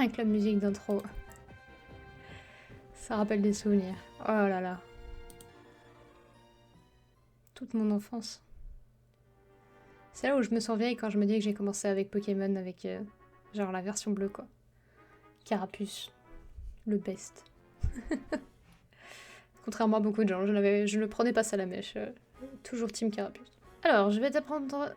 Rien que la musique d'intro. Ça rappelle des souvenirs. Oh là là. Toute mon enfance. C'est là où je me sens vieille quand je me dis que j'ai commencé avec Pokémon, avec genre la version bleue quoi. Carapuce. Le best. Contrairement à beaucoup de gens, je ne prenais pas ça à la mèche. Toujours Team Carapuce. Alors, je vais t'apprendre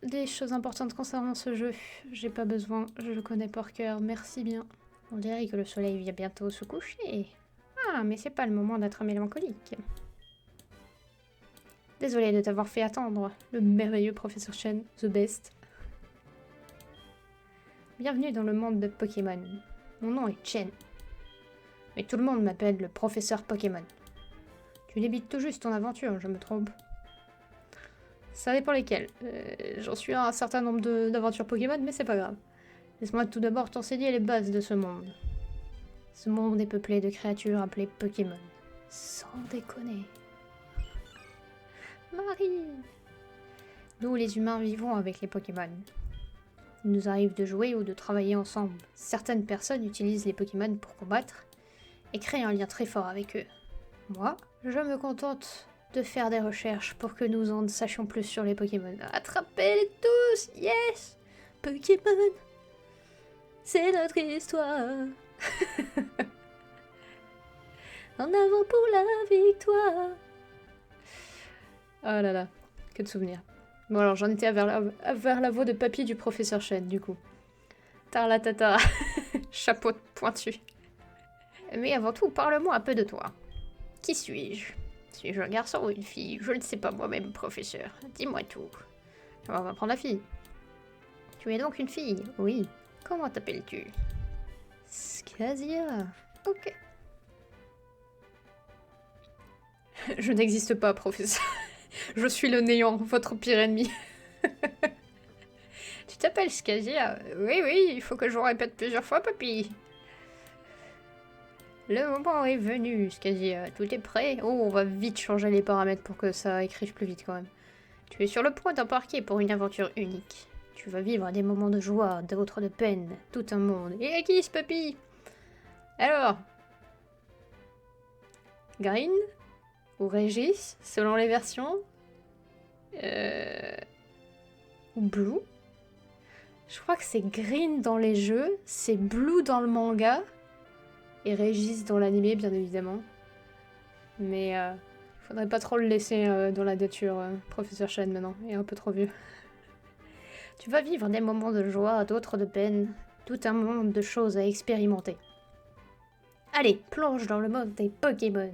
des choses importantes concernant ce jeu. J'ai pas besoin, je le connais par cœur, merci bien. On dirait que le soleil vient bientôt se coucher. Ah, mais c'est pas le moment d'être mélancolique. Désolée de t'avoir fait attendre, le merveilleux professeur Chen, the best. Bienvenue dans le monde de Pokémon. Mon nom est Chen. Mais tout le monde m'appelle le professeur Pokémon. Tu débutes tout juste ton aventure, je me trompe. Ça dépend lesquelles. J'en suis à un certain nombre d'aventures Pokémon, mais c'est pas grave. Laisse-moi tout d'abord t'enseigner les bases de ce monde. Ce monde est peuplé de créatures appelées Pokémon. Sans déconner. Marie! Nous, les humains, vivons avec les Pokémon. Il nous arrive de jouer ou de travailler ensemble. Certaines personnes utilisent les Pokémon pour combattre et créent un lien très fort avec eux. Moi, je me contente de faire des recherches pour que nous en sachions plus sur les Pokémon. Attrapez-les tous! Yes! Pokémon! C'est notre histoire! En avant pour la victoire! Oh là là, que de souvenirs. Bon alors j'en étais vers la voix de papy du professeur Chen du coup. Tarlatata, chapeau pointu. Mais avant tout, parle-moi un peu de toi. Qui suis-je? Suis-je un garçon ou une fille? Je ne sais pas moi-même, professeur. Dis-moi tout. On va prendre la fille. Tu es donc une fille? Oui. Comment t'appelles-tu? Scasia. Ok. Je n'existe pas, professeur. Je suis le néant, votre pire ennemi. Tu t'appelles Scasia? Oui, oui, il faut que je vous répète plusieurs fois, papy. Le moment est venu, Scasia. Tout est prêt? Oh, on va vite changer les paramètres pour que ça écrive plus vite quand même. Tu es sur le point d'embarquer pour une aventure unique. Tu vas vivre des moments de joie, d'autres de peine, tout un monde. Et à qui ce papy? Alors? Green? Ou Régis, selon les versions? Ou Blue? Je crois que c'est Green dans les jeux, c'est Blue dans le manga, et Régis dans l'animé, bien évidemment. Mais faudrait pas trop le laisser dans la nature, Professeur Chen, maintenant. Il est un peu trop vieux. Tu vas vivre des moments de joie, d'autres de peine, tout un monde de choses à expérimenter. Allez, plonge dans le monde des Pokémon.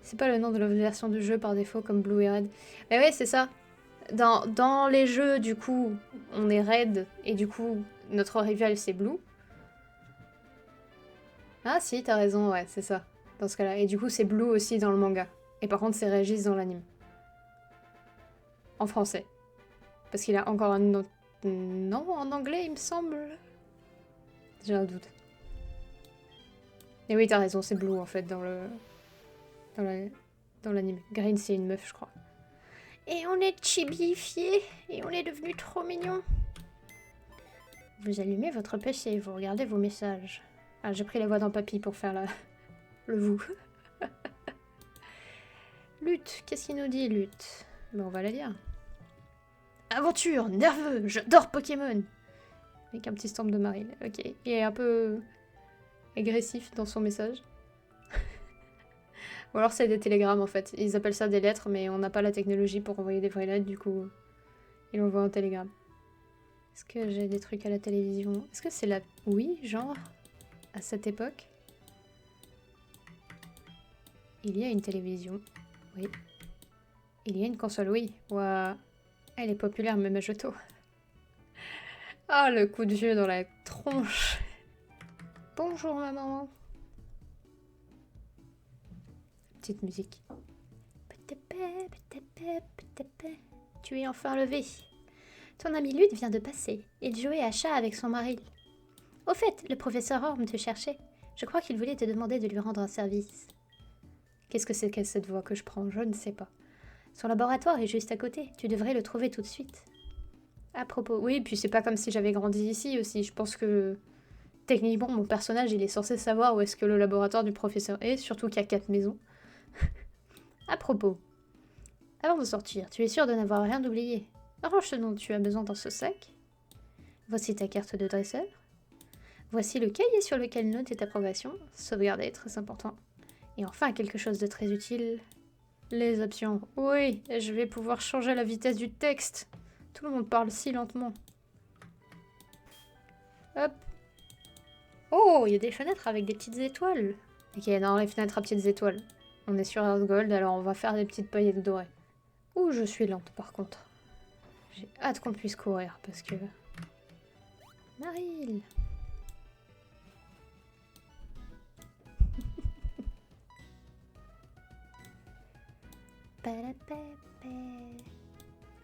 C'est pas le nom de la version du jeu par défaut, comme Blue et Red. Mais ouais, c'est ça. Dans les jeux, du coup, on est Red, et du coup, notre rival, c'est Blue. Ah si, t'as raison, ouais, c'est ça, dans ce cas-là. Et du coup, c'est Blue aussi dans le manga. Et par contre, c'est Régis dans l'anime. En français. Parce qu'il a encore un autre... Non, en anglais, il me semble. J'ai un doute. Et oui, t'as raison, c'est Blue, en fait, dans l'anime. Green, c'est une meuf, je crois. Et on est chibifié, et on est devenu trop mignon. Vous allumez votre PC, vous regardez vos messages. Ah, j'ai pris la voix d'un papy pour faire le vous. Lutte, qu'est-ce qu'il nous dit, Lutte? Ben, on va la lire. Aventure, nerveux, j'adore Pokémon. Avec un petit stamp de Marie. Ok, il est un peu agressif dans son message. Ou alors c'est des télégrammes en fait. Ils appellent ça des lettres, mais on n'a pas la technologie pour envoyer des vraies lettres, du coup, il envoie un télégramme. Est-ce que j'ai des trucs à la télévision? Est-ce que c'est la... Oui, genre, à cette époque. Il y a une télévision, oui. Il y a une console, oui. Ouah. Elle est populaire même à Johto. Ah, le coup de vieux dans la tronche. Bonjour maman. Petite musique. Tu es enfin levé. Ton ami Lude vient de passer. Il jouait à chat avec son mari. Au fait, le professeur Orm te cherchait. Je crois qu'il voulait te demander de lui rendre un service. Qu'est-ce que c'est que cette voix que je prends? Je ne sais pas. Son laboratoire est juste à côté. Tu devrais le trouver tout de suite. À propos, oui, puis c'est pas comme si j'avais grandi ici aussi. Je pense que techniquement, mon personnage, il est censé savoir où est-ce que le laboratoire du professeur est, surtout qu'il y a 4 maisons. À propos, avant de sortir, tu es sûr de n'avoir rien oublié. Arrange ce dont tu as besoin dans ce sac. Voici ta carte de dresseur. Voici le cahier sur lequel noter ta progression. Sauvegarder, très important. Et enfin, quelque chose de très utile. Les options. Oui, je vais pouvoir changer la vitesse du texte. Tout le monde parle si lentement. Hop. Oh, il y a des fenêtres avec des petites étoiles. Ok, non, les fenêtres à petites étoiles. On est sur Earthgold, alors on va faire des petites paillettes dorées. Ouh, je suis lente par contre. J'ai hâte qu'on puisse courir parce que... Maril.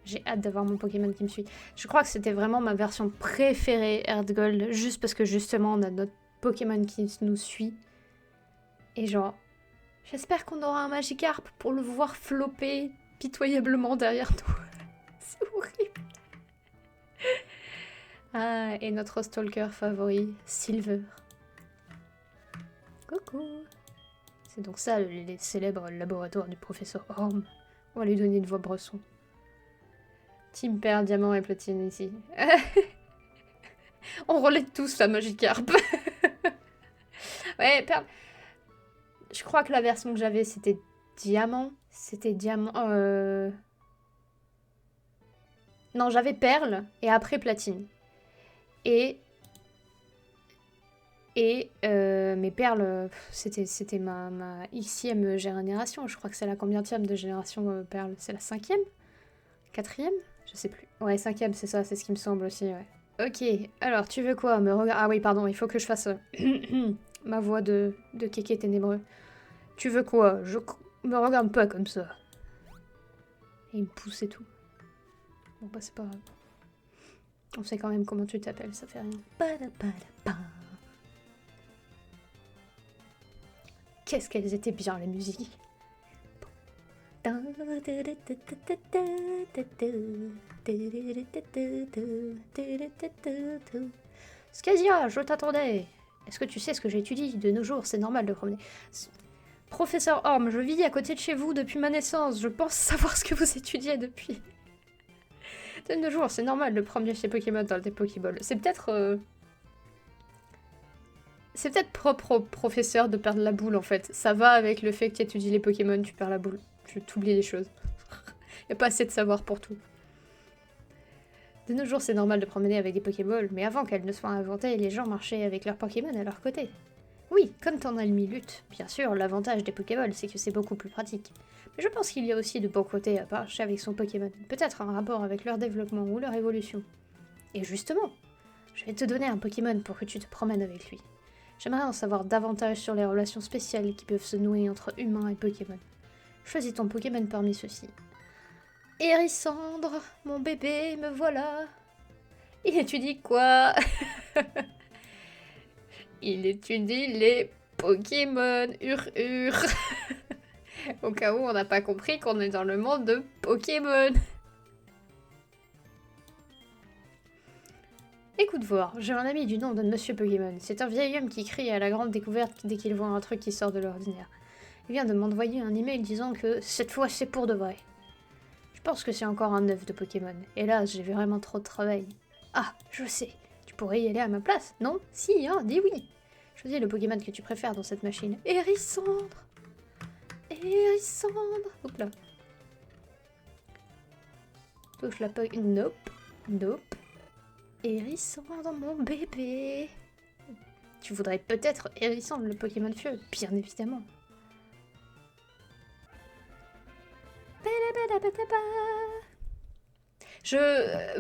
J'ai hâte d'avoir mon Pokémon qui me suit. Je crois que c'était vraiment ma version préférée Earthgold, juste parce que justement on a notre Pokémon qui nous suit. Et genre, j'espère qu'on aura un Magikarp pour le voir flopper pitoyablement derrière nous. C'est horrible. Ah, et notre stalker favori, Silver. Coucou. C'est donc ça, les célèbres laboratoires du professeur Orm. On va lui donner une voix bresson. Team Perle, Diamant et Platine ici. On relève tous la Magikarp. Ouais, Perle. Je crois que la version que j'avais, c'était Diamant. C'était Diamant... Non, j'avais Perle et après Platine. Et mes perles, c'était ma Xème génération. Je crois que c'est la combienième de génération perle? C'est la 5e? 4e? Je sais plus. Ouais, 5e, c'est ça, c'est ce qui me semble aussi, ouais. Ok, alors tu veux quoi? Me regarde. Ah oui, pardon, il faut que je fasse ma voix de kéké ténébreux. Tu veux quoi? Je me regarde pas comme ça. Et il me pousse et tout. Bon, bah, c'est pas grave. On sait quand même comment tu t'appelles, ça fait rien. Qu'est-ce qu'elles étaient bien, les musiques. Scasia, je t'attendais. Est-ce que tu sais ce que j'étudie? De nos jours, c'est normal de promener. Professeur Orm, je vis à côté de chez vous depuis ma naissance. Je pense savoir ce que vous étudiez depuis. De nos jours, c'est normal de promener chez Pokémon dans des Pokéballs. C'est peut-être... C'est peut-être propre au professeur de perdre la boule, en fait. Ça va avec le fait que tu étudies les Pokémon, tu perds la boule. Tu t'oublies les choses. Y a pas assez de savoir pour tout. De nos jours, c'est normal de promener avec des Pokéballs, mais avant qu'elles ne soient inventées, les gens marchaient avec leurs Pokémon à leur côté. Oui, comme ton ami lutte. Bien sûr, l'avantage des Pokéballs, c'est que c'est beaucoup plus pratique. Mais je pense qu'il y a aussi de bons côtés à marcher avec son Pokémon. Peut-être un rapport avec leur développement ou leur évolution. Et justement, je vais te donner un Pokémon pour que tu te promènes avec lui. J'aimerais en savoir davantage sur les relations spéciales qui peuvent se nouer entre humains et Pokémon. Choisis ton Pokémon parmi ceux-ci. Hérissandre, mon bébé, me voilà. Il étudie quoi? Il étudie les Pokémon, hur. Au cas où on n'a pas compris qu'on est dans le monde de Pokémon. Écoute voir, j'ai un ami du nom de Monsieur Pokémon. C'est un vieil homme qui crie à la grande découverte dès qu'il voit un truc qui sort de l'ordinaire. Il vient de m'envoyer un email disant que cette fois c'est pour de vrai. Je pense que c'est encore un œuf de Pokémon. Hélas, j'ai vraiment trop de travail. Ah, je sais. Tu pourrais y aller à ma place, non? Si, hein, dis oui. Choisis le Pokémon que tu préfères dans cette machine. Hérissandre. Hérissandre. Oups là. Touche la Pokémon. Nope. Hérissandre, mon bébé. Tu voudrais peut-être Hérissandre, le Pokémon feu, bien évidemment.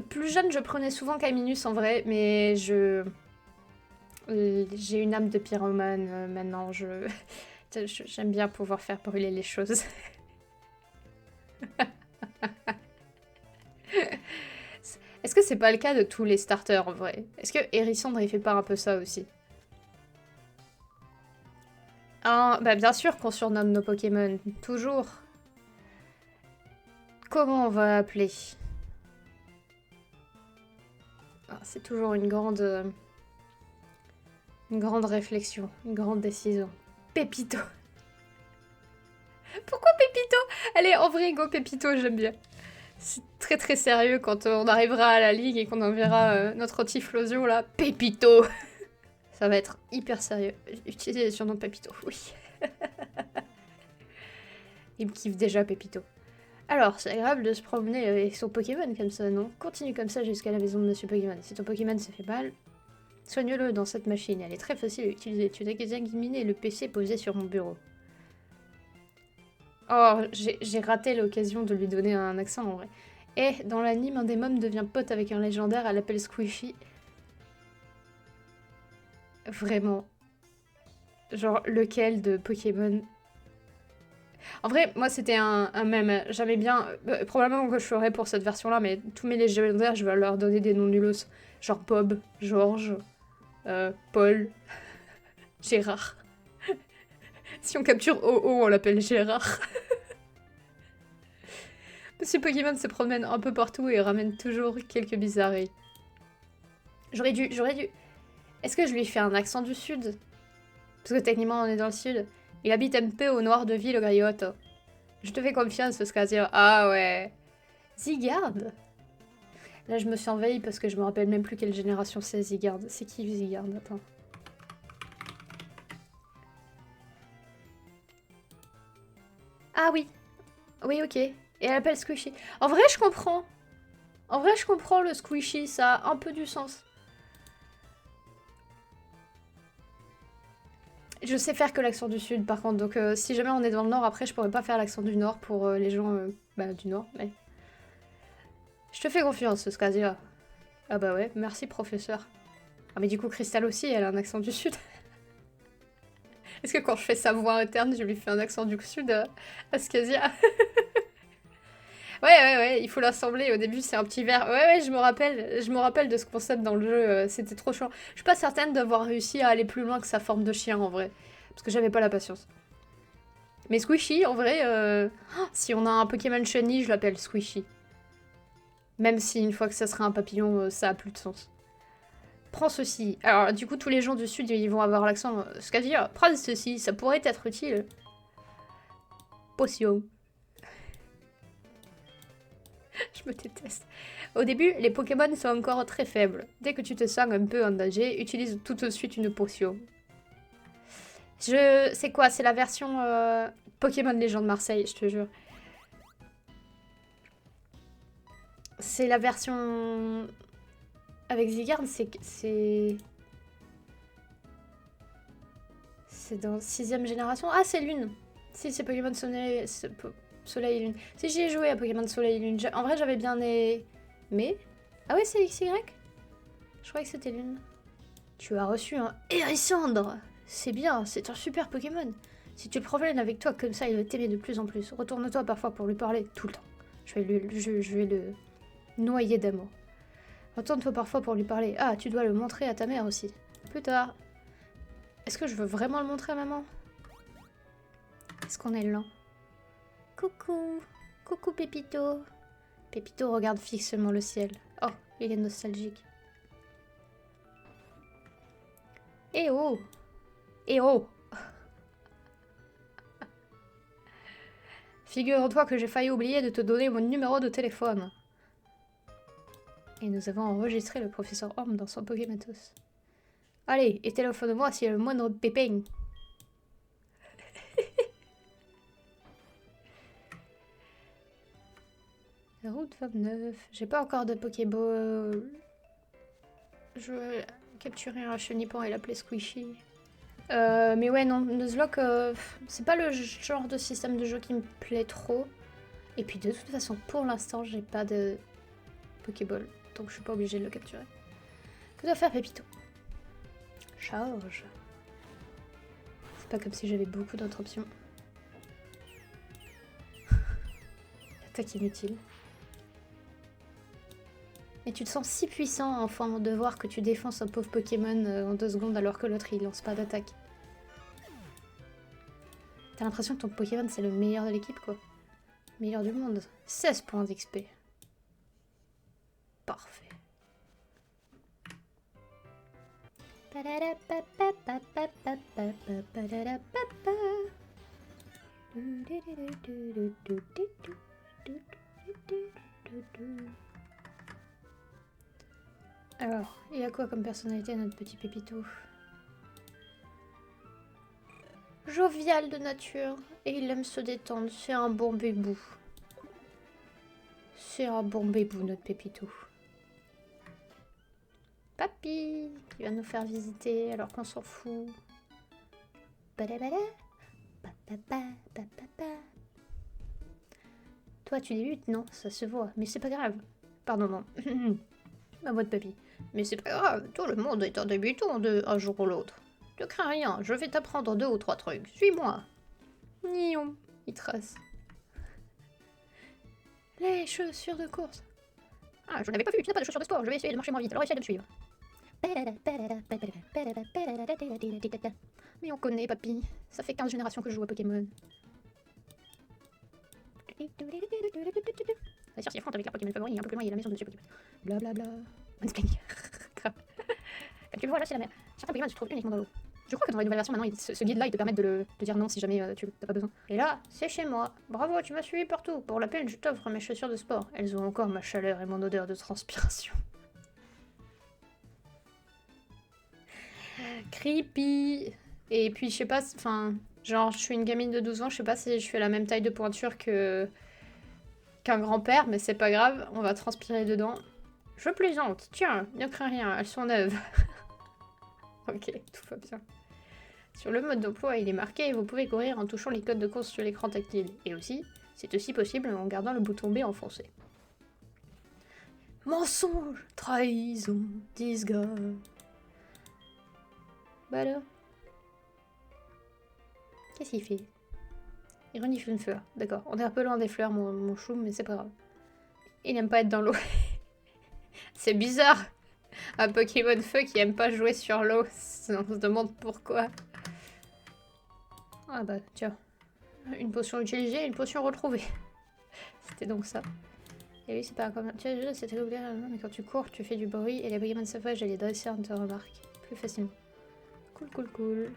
Plus jeune, je prenais souvent Caminus en vrai, mais j'ai une âme de pyromane maintenant. J'aime bien pouvoir faire brûler les choses. Est-ce que c'est pas le cas de tous les starters en vrai? Est-ce que Hérissandre il fait pas un peu ça aussi? Ah, bah bien sûr qu'on surnomme nos Pokémon, toujours. Comment on va appeler? Ah, c'est toujours une grande Une grande réflexion, une grande décision. Pépito. Pourquoi Pépito? Allez, en vrai, go Pépito, j'aime bien. C'est très très sérieux quand on arrivera à la ligue et qu'on enverra notre Typhlosion là. Pépito. Ça va être hyper sérieux. Utiliser le surnom Pépito, oui. Il me kiffe déjà Pépito. Alors, c'est agréable de se promener avec son Pokémon comme ça, non? Continue comme ça jusqu'à la maison de Monsieur Pokémon. Si ton Pokémon se fait mal, soigne-le dans cette machine. Elle est très facile à utiliser. Tu n'as qu'à examiner le PC posé sur mon bureau. Oh, j'ai raté l'occasion de lui donner un accent en vrai. Et dans l'anime, un des mômes devient pote avec un légendaire, elle l'appelle Squishy. Vraiment. Genre, lequel de Pokémon? En vrai, moi c'était un mème. J'aimais bien. Probablement que je ferais pour cette version-là, mais tous mes légendaires, je vais leur donner des noms nulos. Genre Bob, George, Paul, Gérard. Si on capture OO, on l'appelle Gérard. Monsieur Pokémon se promène un peu partout et ramène toujours quelques bizarreries. J'aurais dû... Est-ce que je lui fais un accent du sud? Parce que techniquement on est dans le sud. Il habite un peu au nord de Ville au Griotte. Je te fais confiance, ce dire. Ah ouais. Zygarde. Là je me suis envahie parce que je me rappelle même plus quelle génération c'est Zygarde. C'est qui Zygarde? Attends. Ah oui. Oui, ok. Et elle appelle Squishy. En vrai, je comprends. En vrai, je comprends le Squishy, ça a un peu du sens. Je sais faire que l'accent du sud, par contre. Donc, si jamais on est dans le nord, après, je pourrais pas faire l'accent du nord pour les gens du nord. Mais... Je te fais confiance, ce cas-là. Ah bah ouais, merci, professeur. Ah mais du coup, Crystal aussi, elle a un accent du sud. Est-ce que quand je fais sa voix interne, je lui fais un accent du sud à Scasia? Ouais, il faut l'assembler. Au début, c'est un petit verre. Ouais, je me rappelle de ce concept dans le jeu. C'était trop chiant. Je suis pas certaine d'avoir réussi à aller plus loin que sa forme de chien, en vrai. Parce que j'avais pas la patience. Mais Squishy, en vrai, si on a un Pokémon Shiny, je l'appelle Squishy. Même si une fois que ça sera un papillon, ça a plus de sens. Prends ceci. Alors, du coup, tous les gens du sud, ils vont avoir l'accent. Ce qu'à dire, prends ceci, ça pourrait être utile. Potion. Je me déteste. Au début, les Pokémon sont encore très faibles. Dès que tu te sens un peu en danger, utilise tout de suite une potion. C'est quoi? C'est la version Pokémon Légende Marseille, je te jure. C'est la version... Avec Zygarde, c'est... C'est dans 6ème génération. Ah, c'est Lune. Si, c'est Pokémon Soleil et Lune. Si, j'y ai joué à Pokémon Soleil et Lune. En vrai, j'avais bien aimé. Ah ouais, c'est XY? Je croyais que c'était Lune. Tu as reçu un Hérissandre. C'est bien, c'est un super Pokémon. Si tu le promènes avec toi comme ça, il va t'aimer de plus en plus. Retourne-toi parfois pour lui parler tout le temps. Je vais le noyer d'amour. Retourne-toi parfois pour lui parler. Ah, tu dois le montrer à ta mère aussi. Plus tard. Est-ce que je veux vraiment le montrer à maman? Est-ce qu'on est lent? Coucou. Coucou Pépito. Pépito regarde fixement le ciel. Oh, il est nostalgique. Eh oh! Eh oh! Figure-toi que j'ai failli oublier de te donner mon numéro de téléphone. Et nous avons enregistré le professeur Orm dans son Pokématos. Allez, et téléphone-moi s'il y a le moindre pépin. Route 29. J'ai pas encore de Pokéball. Je vais capturer un chenipan et l'appeler Squishy. Mais ouais, non, Nuzlocke, c'est pas le genre de système de jeu qui me plaît trop. Et puis de toute façon, pour l'instant, j'ai pas de Pokéball. Donc je suis pas obligée de le capturer. Que doit faire Pépito? Charge. C'est pas comme si j'avais beaucoup d'autres options. Attaque inutile. Mais tu te sens si puissant, enfant, de voir que tu défonces un pauvre Pokémon en 2 secondes alors que l'autre il lance pas d'attaque. T'as l'impression que ton Pokémon c'est le meilleur de l'équipe quoi. Meilleur du monde. 16 points d'XP. Parfait. Alors, il a quoi comme personnalité notre petit Pépito? Jovial de nature, et il aime se détendre, c'est un bon bébou. C'est un bon bébou notre Pépito. Papy, il va nous faire visiter alors qu'on s'en fout. Toi tu débutes, non, ça se voit, mais c'est pas grave. Pardon, non. Ma voix de papy. Mais c'est pas grave, tout le monde est un débutant un jour ou l'autre. Ne crains rien, je vais t'apprendre 2 ou 3 trucs. Suis-moi. Nion, il trace. Les chaussures de course. Ah, je n'avais pas vu, tu n'as pas de chaussures de sport, je vais essayer de marcher moins vite, alors essaye de me suivre. Mais on connaît, papy. Ça fait 15 générations que je joue à Pokémon. Bien sûr, c'est Franck avec la Pokémon favori, un peu plus loin, il y a la maison de Monsieur Pokémon. Blablabla. Mansplaining. Grave. Comme tu le vois, là, c'est la mer. Certains Pokémon se trouvent uniquement dans l'eau. Je crois que dans la nouvelle version, maintenant, ce guide-là, il te permet de dire non si jamais tu n'as pas besoin. Et là, c'est chez moi. Bravo, tu m'as suivi partout. Pour la peine, je t'offre mes chaussures de sport. Elles ont encore ma chaleur et mon odeur de transpiration. Creepy. Et puis, je sais pas, enfin, genre, je suis une gamine de 12 ans, je sais pas si je fais la même taille de pointure qu'un grand-père, mais c'est pas grave, on va transpirer dedans. Je plaisante, tiens, ne crains rien, elles sont neuves. Ok, tout va bien. Sur le mode d'emploi, il est marqué, vous pouvez courir en touchant les codes de course sur l'écran tactile. Et aussi, c'est aussi possible en gardant le bouton B enfoncé. Mensonge, trahison, disgrâce. Bah alors, qu'est-ce qu'il fait? Il renifle une fleur. D'accord, on est un peu loin des fleurs, mon chou, mais c'est pas grave. Il aime pas être dans l'eau. C'est bizarre. Un Pokémon feu qui aime pas jouer sur l'eau. On se demande pourquoi. Ah bah tiens. Une potion utilisée, une potion retrouvée. C'était donc ça. Et oui, c'est pas comme... Tu vois, c'était ouvert, mais quand tu cours, tu fais du bruit et les Pokémon sauvages et les dresseurs te remarquent plus facilement. Cool, cool, cool.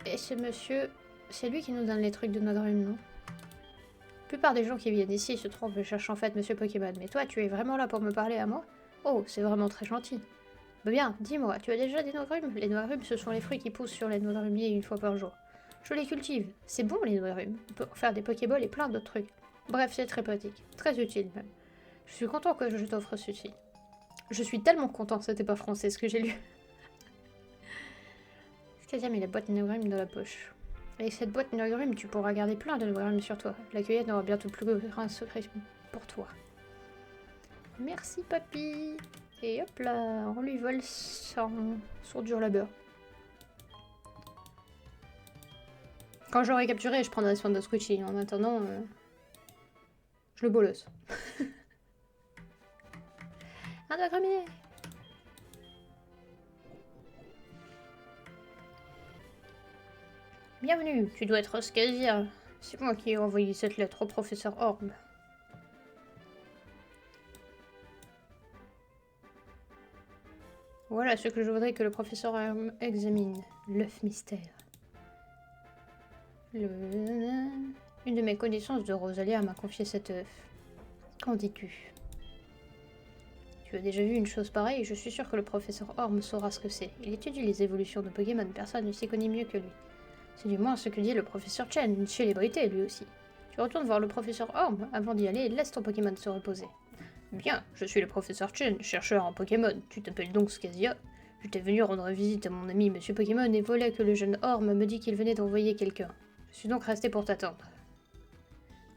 Et ce monsieur, c'est lui qui nous donne les trucs de Nogrim, non? La plupart des gens qui viennent ici se trompent et cherchent en fait Monsieur Pokémon. Mais toi, tu es vraiment là pour me parler à moi? Oh, c'est vraiment très gentil. Bah bien, dis-moi, tu as déjà des Nogrim? Les Nogrim, ce sont les fruits qui poussent sur les Nogrumiers une fois par jour. Je les cultive. C'est bon, les Nogrim. On peut en faire des Pokéballs et plein d'autres trucs. Bref, c'est très pratique. Très utile, même. Je suis content que je t'offre ceci. Je suis tellement content, c'était pas français ce que j'ai lu. Stadia met la boîte Nogrim dans la poche. Avec cette boîte Nogrim, tu pourras garder plein de Nogrim sur toi. La cueillette n'aura bientôt plus grand secret pour toi. Merci, papy. Et hop là, on lui vole son dur labeur. Quand j'aurai capturé, je prendrai soin de Squishy. En attendant, je le bolosse. Un Nogrumier. Bienvenue, tu dois être Scazia. C'est moi qui ai envoyé cette lettre au professeur Orb. Voilà ce que je voudrais que le professeur Orb examine. L'œuf mystère. Une de mes connaissances de Rosalia m'a confié cet œuf. Qu'en dis-tu? Tu as déjà vu une chose pareille? Je suis sûr que le professeur Orb saura ce que c'est. Il étudie les évolutions de Pokémon, personne ne s'y connaît mieux que lui. C'est du moins ce que dit le professeur Chen, une célébrité lui aussi. Tu retournes voir le professeur Orb avant d'y aller et laisse ton Pokémon se reposer. Bien, je suis le professeur Chen, chercheur en Pokémon. Tu t'appelles donc Scazia? J'étais venu rendre visite à mon ami Monsieur Pokémon et voilà que le jeune Orb me dit qu'il venait d'envoyer quelqu'un. Je suis donc resté pour t'attendre.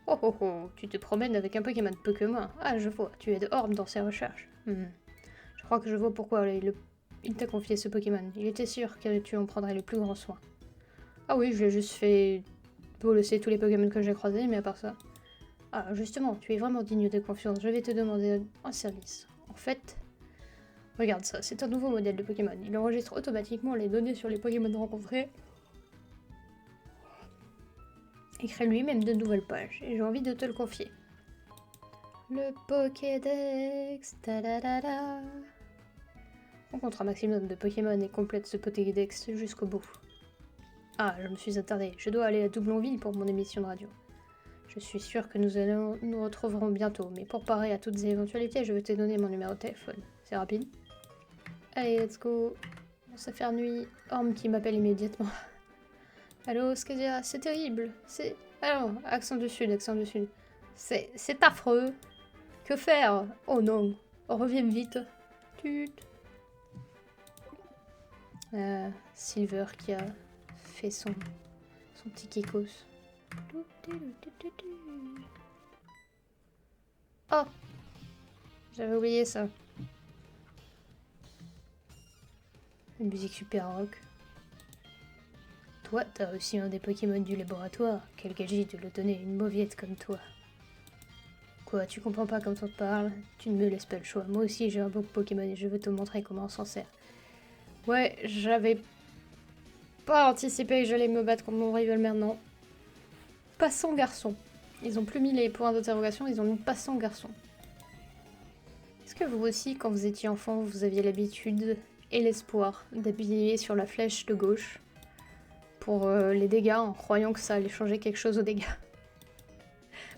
Oh oh oh, tu te promènes avec un Pokémon peu que moi. Ah, je vois, tu aides Orb dans ses recherches. Je crois que je vois pourquoi il t'a confié ce Pokémon. Il était sûr que tu en prendrais le plus grand soin. Ah oui, je l'ai juste fait bolosser tous les Pokémon que j'ai croisés, mais à part ça... Ah, justement, tu es vraiment digne de confiance. Je vais te demander un service. En fait, regarde ça, c'est un nouveau modèle de Pokémon. Il enregistre automatiquement les données sur les Pokémon rencontrés et crée lui-même de nouvelles pages. Et j'ai envie de te le confier. Le Pokédex, ta-da-da-da. Rencontre un maximum de Pokémon et complète ce Pokédex jusqu'au bout. Ah, je me suis attardée. Je dois aller à Doublonville pour mon émission de radio. Je suis sûre que nous retrouverons bientôt, mais pour parer à toutes les éventualités, je vais te donner mon numéro de téléphone. C'est rapide. Allez, let's go. Ça fait nuit. Orme qui m'appelle immédiatement. Allô, Scadia, c'est terrible. C'est... Alors, accent du sud, accent du sud. C'est affreux. Que faire? Oh non. Reviens vite. Tut. Silver qui a fait son petit kikos. Oh! J'avais oublié ça. Une musique super rock. Toi, t'as reçu un des Pokémon du laboratoire. Quel gadget de le donner une mauviette comme toi. Quoi, tu comprends pas quand on te parle? Tu ne me laisses pas le choix. Moi aussi j'ai un beau Pokémon et je veux te montrer comment on s'en sert. Ouais, j'avais pas anticipé que j'allais me battre contre mon rival maintenant. Passant garçon. Ils ont plus mis les points d'interrogation, ils ont mis passant garçon. Est-ce que vous aussi, quand vous étiez enfant, vous aviez l'habitude et l'espoir d'appuyer sur la flèche de gauche pour les dégâts en croyant que ça allait changer quelque chose aux dégâts?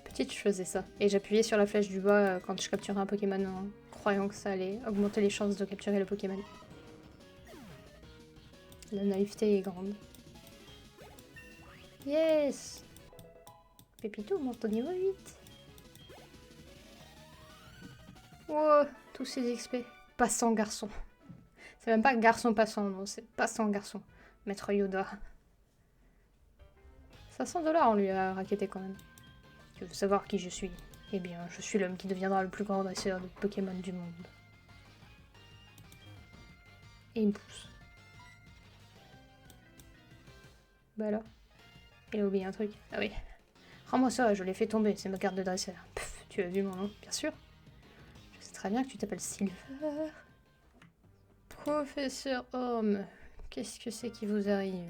Petite, je faisais ça. Et j'appuyais sur la flèche du bas quand je capturais un Pokémon en croyant que ça allait augmenter les chances de capturer le Pokémon. La naïveté est grande. Yes! Pépito monte au niveau 8. Wow, tous ces XP. Passant garçon. C'est même pas garçon passant, non, c'est passant garçon. Maître Yoda. 500 $ on lui a raquetté quand même. Tu veux savoir qui je suis? Eh bien, je suis l'homme qui deviendra le plus grand dresseur de Pokémon du monde. Et il me pousse. Bah alors, il a oublié un truc. Ah oui. Rends-moi ça, je l'ai fait tomber, c'est ma carte de dresseur. Pff, tu as vu mon nom, bien sûr. Je sais très bien que tu t'appelles Silver. Professeur Homme, qu'est-ce que c'est qui vous arrive?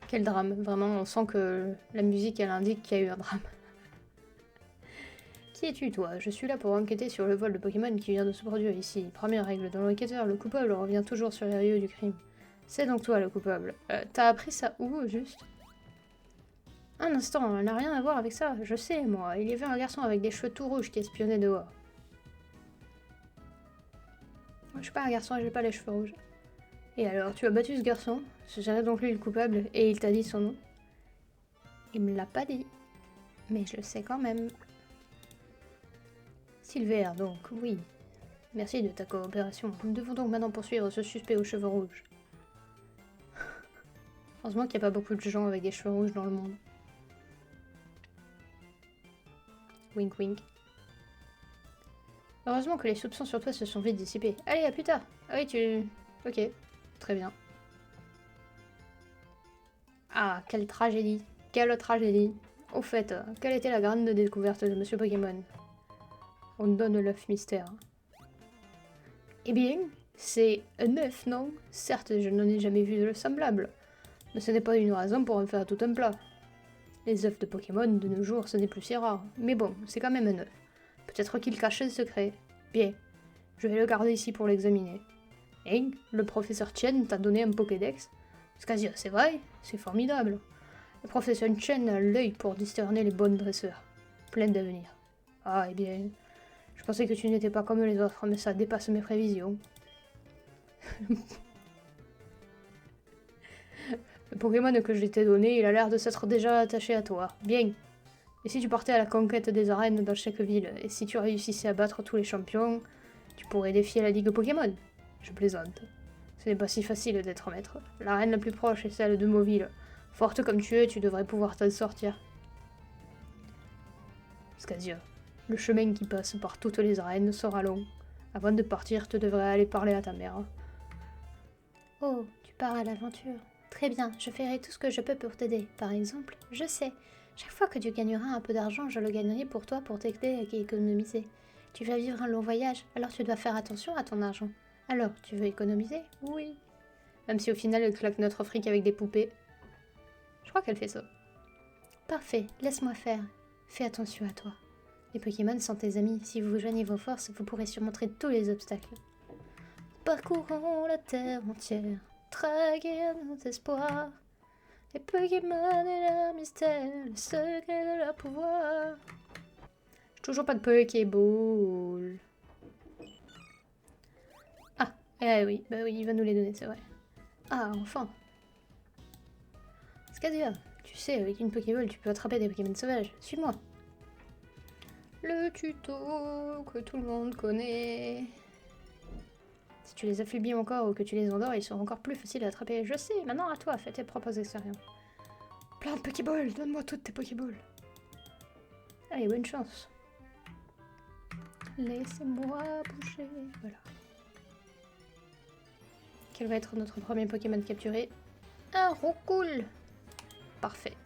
Quel drame, vraiment, on sent que la musique elle indique qu'il y a eu un drame. Qui es-tu, toi? Je suis là pour enquêter sur le vol de Pokémon qui vient de se produire ici. Première règle, dans l'enquêteur, le coupable revient toujours sur les lieux du crime. C'est donc toi le coupable. T'as appris ça où, juste? Un instant, elle n'a rien à voir avec ça. Je sais, moi. Il y avait un garçon avec des cheveux tout rouges qui espionnait dehors. Moi, je suis pas un garçon et j'ai pas les cheveux rouges. Et alors, tu as battu ce garçon? Ce serait donc lui le coupable, et il t'a dit son nom? Il me l'a pas dit. Mais je le sais quand même. Silver, donc, oui. Merci de ta coopération. Nous devons donc maintenant poursuivre ce suspect aux cheveux rouges. Heureusement qu'il n'y a pas beaucoup de gens avec des cheveux rouges dans le monde. Wink wink. Heureusement que les soupçons sur toi se sont vite dissipés. Allez, à plus tard. Ah oui, tu... Ok, très bien. Ah, quelle tragédie. Quelle tragédie. Au fait, quelle était la grande découverte de Monsieur Pokémon? On donne l'œuf mystère. Eh bien, c'est un œuf, non? Certes, je n'en ai jamais vu de semblable. Mais ce n'est pas une raison pour en faire tout un plat. Les œufs de Pokémon, de nos jours, ce n'est plus si rare. Mais bon, c'est quand même un œuf. Peut-être qu'il cache le secret. Bien, je vais le garder ici pour l'examiner. Hein? Le professeur Chen t'a donné un Pokédex? Scasia, c'est vrai? C'est formidable. Le professeur Chen a l'œil pour discerner les bonnes dresseurs. Plein d'avenir. Ah, eh bien, je pensais que tu n'étais pas comme les autres, mais ça dépasse mes prévisions. Le Pokémon que je t'ai donné, il a l'air de s'être déjà attaché à toi. Bien. Et si tu partais à la conquête des arènes dans chaque ville, et si tu réussissais à battre tous les champions, tu pourrais défier la Ligue Pokémon. Je plaisante. Ce n'est pas si facile d'être maître. L'arène la plus proche est celle de Mauville. Forte comme tu es, tu devrais pouvoir t'en sortir. Scasia, le chemin qui passe par toutes les arènes sera long. Avant de partir, tu devrais aller parler à ta mère. Oh, tu pars à l'aventure. Très bien, je ferai tout ce que je peux pour t'aider. Par exemple, je sais, chaque fois que tu gagneras un peu d'argent, je le gagnerai pour toi pour t'aider à économiser. Tu vas vivre un long voyage, alors tu dois faire attention à ton argent. Alors, tu veux économiser? Oui. Même si au final, elle claque notre fric avec des poupées. Je crois qu'elle fait ça. Parfait, laisse-moi faire. Fais attention à toi. Les Pokémon sont tes amis. Si vous joignez vos forces, vous pourrez surmonter tous les obstacles. Parcourons la terre entière, traquer nos espoirs. Les Pokémon et leur mystère, le secret de leur pouvoir. J'ai toujours pas de Pokéball. Ah, oui, bah oui, il va nous les donner, c'est vrai. Ah, enfin. Scadia, tu sais, avec une Pokéball, tu peux attraper des Pokémon sauvages. Suis-moi. Le tuto que tout le monde connaît. Si tu les affaiblis encore ou que tu les endors, ils seront encore plus faciles à attraper. Je sais, maintenant à toi, fais tes propres expériences. Plein de Pokéballs, donne-moi toutes tes Pokéballs. Allez, bonne chance. Laissez-moi bouger. Voilà. Quel va être notre premier Pokémon capturé? Un Roucoule. Parfait.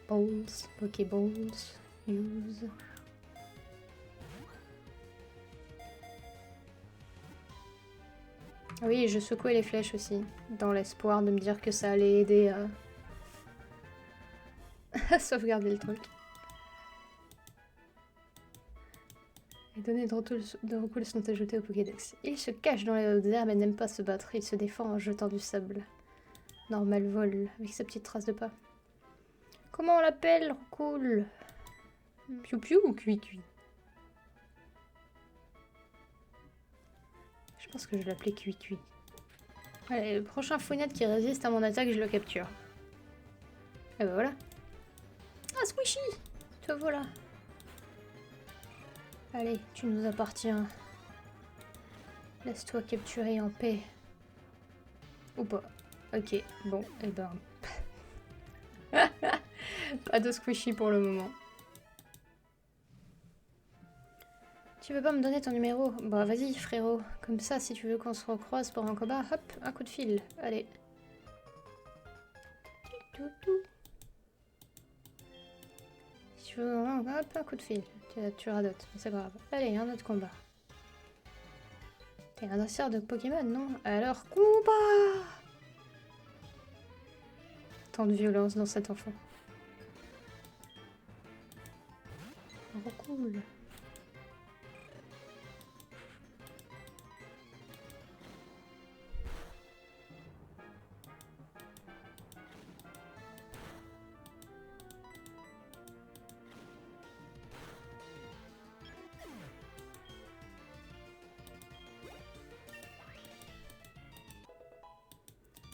Balls, Pokéballs, use. Oui, je secouais les flèches aussi, dans l'espoir de me dire que ça allait aider à sauvegarder le truc. Les données de recul sont ajoutées au Pokédex. Il se cache dans les hautes herbes et n'aime pas se battre. Il se défend en jetant du sable. Normal vol, avec sa petite trace de pas. Comment on l'appelle, Recul? Piou-piou ou Cui-Cui? Je pense que je vais l'appeler Cui-Cui. Allez, le prochain fouinette qui résiste à mon attaque, je le capture. Et ben voilà. Ah, Squishy! Te voilà. Allez, tu nous appartiens. Laisse-toi capturer en paix. Ou pas. Ok, bon, et ben... Pas de Squishy pour le moment. Tu veux pas me donner ton numéro? Bah vas-y frérot. Comme ça, si tu veux qu'on se recroise pour un combat, hop, un coup de fil. Allez. Si tu veux, hop, un coup de fil. Tu radotes, mais c'est grave. Allez, un autre combat. T'es un danseur de Pokémon, non? Alors, combat! Tant de violence dans cet enfant. Oh, cool.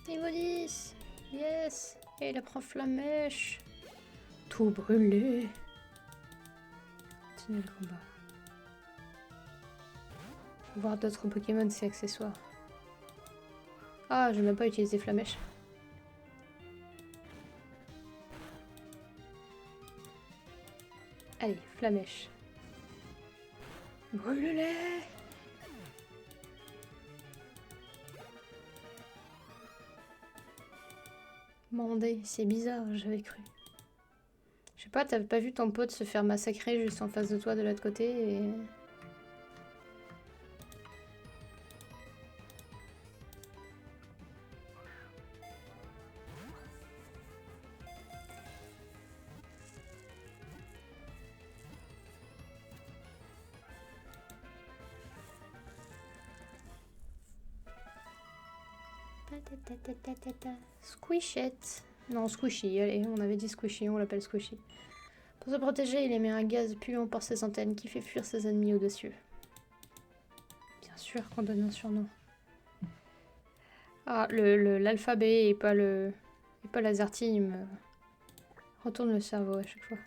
Niveau 10. Yes. Et il apprend Flammèche. Tout brûlé. Continuez le combat. Voir d'autres Pokémon, c'est accessoire. Ah, je vais même pas utiliser Flammèche. Allez, Flammèche. Brûle-les! Mandé, c'est bizarre, j'avais cru. Je sais pas, t'avais pas vu ton pote se faire massacrer juste en face de toi de l'autre côté et... Squishette. Non, Squishy, allez, on avait dit Squishy, on l'appelle Squishy. Pour se protéger, il émet un gaz puant par ses antennes qui fait fuir ses ennemis audacieux. Bien sûr qu'on donne un surnom. Ah, l'alphabet et pas l'azerty, il me retourne le cerveau à chaque fois.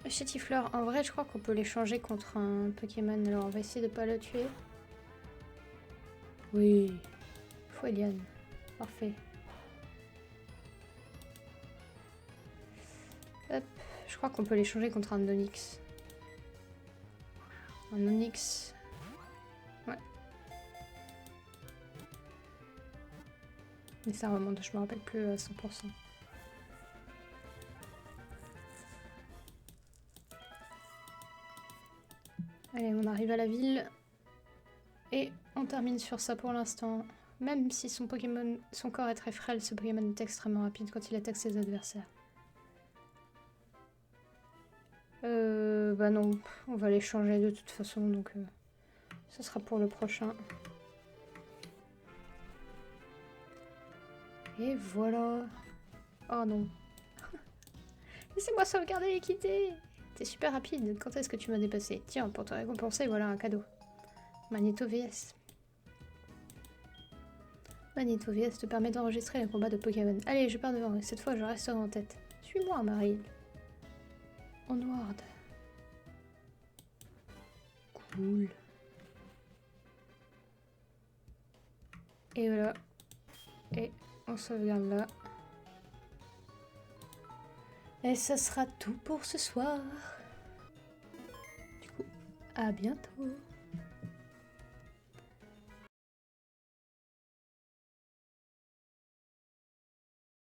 Chétifleur, en vrai, je crois qu'on peut l'échanger contre un Pokémon. Alors, on va essayer de pas le tuer. Oui. Foueliane. Parfait. Hop. Je crois qu'on peut l'échanger contre un Onix. Un Onix. Ouais. Mais ça remonte, je me rappelle plus à 100%. Allez, on arrive à la ville. Et on termine sur ça pour l'instant. Même si son corps est très frêle, ce Pokémon est extrêmement rapide quand il attaque ses adversaires. Bah non, on va les changer de toute façon, donc ce sera pour le prochain. Et voilà. Oh non. Laissez-moi sauvegarder et quitter. T'es super rapide, quand est-ce que tu m'as dépassé? Tiens, pour te récompenser, voilà un cadeau. Magneto VS. Magneto VS te permet d'enregistrer les combats de Pokémon. Allez, je pars devant, et cette fois je resterai en tête. Suis-moi, Marie. Onward. Cool. Et voilà. Et on sauvegarde là. Et ça sera tout pour ce soir. Du coup, à bientôt.